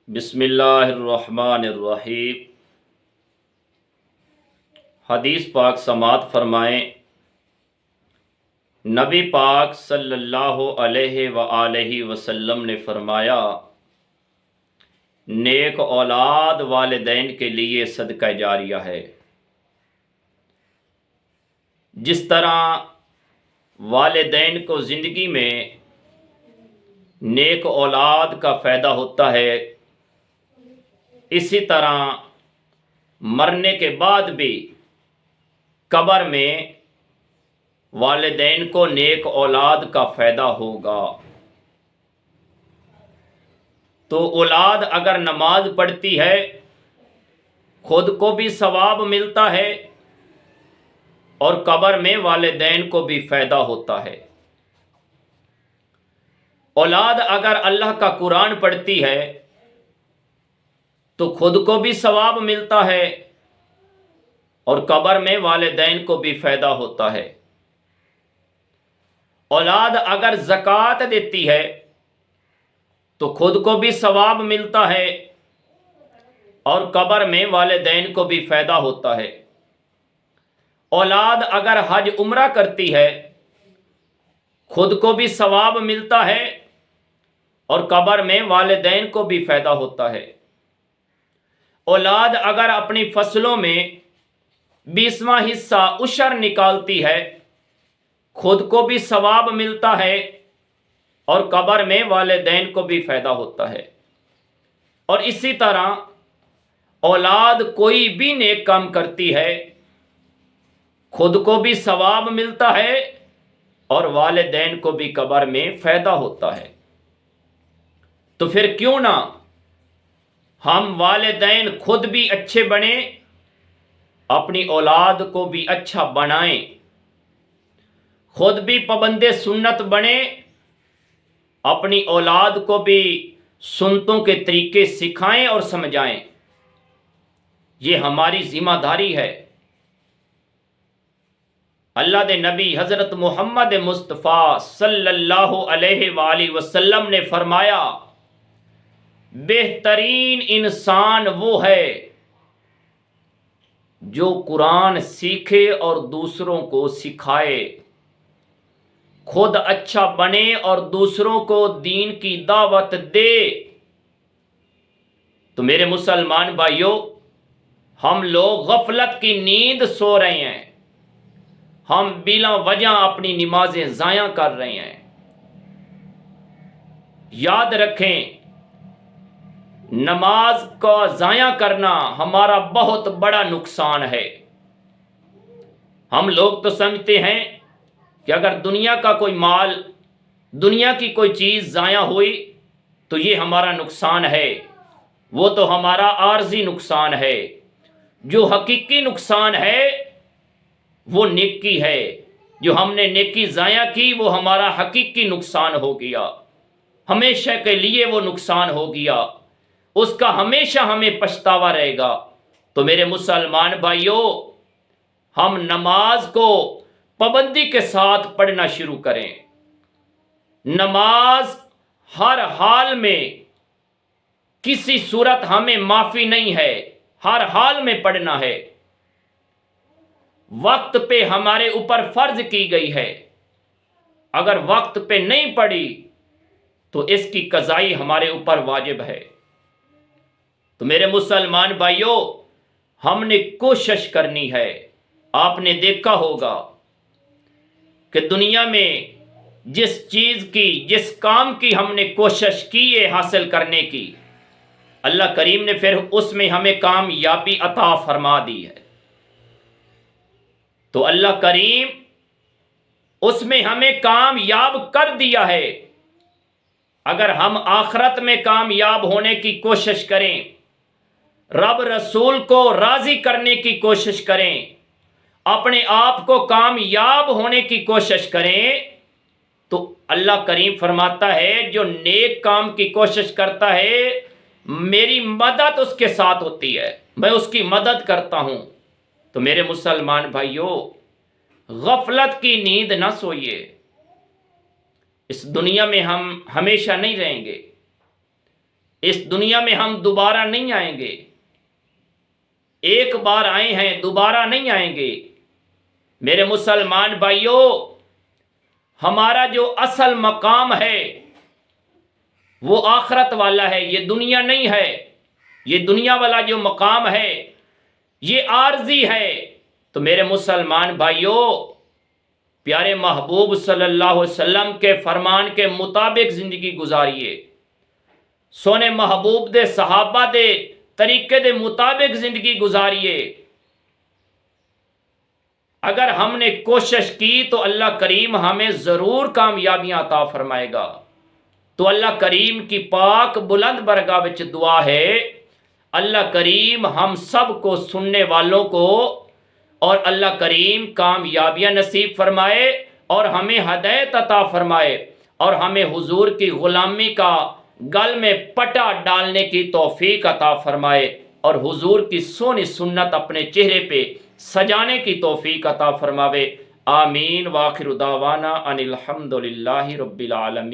بسم اللہ الرحمن الرحیم۔ حدیث پاک سماعت فرمائیں۔ نبی پاک صلی اللہ علیہ وآلہ وسلم نے فرمایا، نیک اولاد والدین کے لیے صدقہ جاریہ ہے۔ جس طرح والدین کو زندگی میں نیک اولاد کا فائدہ ہوتا ہے، اسی طرح مرنے کے بعد بھی قبر میں والدین کو نیک اولاد کا فائدہ ہوگا۔ تو اولاد اگر نماز پڑھتی ہے خود کو بھی ثواب ملتا ہے اور قبر میں والدین کو بھی فائدہ ہوتا ہے۔ اولاد اگر اللہ کا قرآن پڑھتی ہے تو خود کو بھی ثواب ملتا ہے اور قبر میں والدین کو بھی فائدہ ہوتا ہے۔ اولاد اگر زکوٰۃ دیتی ہے تو خود کو بھی ثواب ملتا ہے اور قبر میں والدین کو بھی فائدہ ہوتا ہے۔ اولاد اگر حج عمرہ کرتی ہے خود کو بھی ثواب ملتا ہے اور قبر میں والدین کو بھی فائدہ ہوتا ہے۔ اولاد اگر اپنی فصلوں میں 20واں حصہ عشر نکالتی ہے خود کو بھی ثواب ملتا ہے اور قبر میں والدین کو بھی فائدہ ہوتا ہے۔ اور اسی طرح اولاد کوئی بھی نیک کام کرتی ہے خود کو بھی ثواب ملتا ہے اور والدین کو بھی قبر میں فائدہ ہوتا ہے۔ تو پھر کیوں نہ ہم والدین خود بھی اچھے بنیں، اپنی اولاد کو بھی اچھا بنائیں، خود بھی پابند سنت بنیں، اپنی اولاد کو بھی سنتوں کے طریقے سکھائیں اور سمجھائیں۔ یہ ہماری ذمہ داری ہے۔ اللہ دے نبی حضرت محمد مصطفیٰ صلی اللہ علیہ وآلہ وسلم نے فرمایا، بہترین انسان وہ ہے جو قرآن سیکھے اور دوسروں کو سکھائے، خود اچھا بنے اور دوسروں کو دین کی دعوت دے۔ تو میرے مسلمان بھائیوں، ہم لوگ غفلت کی نیند سو رہے ہیں، ہم بلا وجہ اپنی نمازیں ضائع کر رہے ہیں۔ یاد رکھیں، نماز کا ضائع کرنا ہمارا بہت بڑا نقصان ہے۔ ہم لوگ تو سمجھتے ہیں کہ اگر دنیا کا کوئی مال، دنیا کی کوئی چیز ضائع ہوئی تو یہ ہمارا نقصان ہے، وہ تو ہمارا عارضی نقصان ہے۔ جو حقیقی نقصان ہے وہ نیکی ہے۔ جو ہم نے نیکی ضائع کی وہ ہمارا حقیقی نقصان ہو گیا، ہمیشہ کے لیے وہ نقصان ہو گیا، اس کا ہمیشہ ہمیں پچھتاوا رہے گا۔ تو میرے مسلمان بھائیوں، ہم نماز کو پابندی کے ساتھ پڑھنا شروع کریں۔ نماز ہر حال میں، کسی صورت ہمیں معافی نہیں ہے، ہر حال میں پڑھنا ہے۔ وقت پہ ہمارے اوپر فرض کی گئی ہے، اگر وقت پہ نہیں پڑھی تو اس کی قضائی ہمارے اوپر واجب ہے۔ تو میرے مسلمان بھائیوں، ہم نے کوشش کرنی ہے۔ آپ نے دیکھا ہوگا کہ دنیا میں جس چیز کی، جس کام کی ہم نے کوشش کی ہے حاصل کرنے کی، اللہ کریم نے پھر اس میں ہمیں کامیابی عطا فرما دی ہے۔ تو اللہ کریم اس میں ہمیں کامیاب کر دیا ہے۔ اگر ہم آخرت میں کامیاب ہونے کی کوشش کریں، رب رسول کو راضی کرنے کی کوشش کریں، اپنے آپ کو کامیاب ہونے کی کوشش کریں، تو اللہ کریم فرماتا ہے جو نیک کام کی کوشش کرتا ہے میری مدد اس کے ساتھ ہوتی ہے، میں اس کی مدد کرتا ہوں۔ تو میرے مسلمان بھائیوں، غفلت کی نیند نہ سوئیے۔ اس دنیا میں ہم ہمیشہ نہیں رہیں گے۔ اس دنیا میں ہم دوبارہ نہیں آئیں گے، ایک بار آئے ہیں، دوبارہ نہیں آئیں گے۔ میرے مسلمان بھائیوں، ہمارا جو اصل مقام ہے وہ آخرت والا ہے، یہ دنیا نہیں ہے۔ یہ دنیا والا جو مقام ہے یہ عارضی ہے۔ تو میرے مسلمان بھائیوں، پیارے محبوب صلی اللہ علیہ وسلم کے فرمان کے مطابق زندگی گزاریے، سونے محبوب دے صحابہ دے طریقے دے مطابق زندگی گزاریے۔ اگر ہم نے کوشش کی تو اللہ کریم ہمیں ضرور کامیابیاں عطا فرمائے گا۔ تو اللہ کریم کی پاک بلند برگاہ وچ دعا ہے، اللہ کریم ہم سب کو، سننے والوں کو، اور اللہ کریم کامیابیاں نصیب فرمائے اور ہمیں ہدایت عطا فرمائے اور ہمیں حضور کی غلامی کا گل میں پٹا ڈالنے کی توفیق عطا فرمائے اور حضور کی سونی سنت اپنے چہرے پہ سجانے کی توفیق عطا فرماوے۔ آمین۔ وآخر دعوانا ان الحمد للہ رب العالمین۔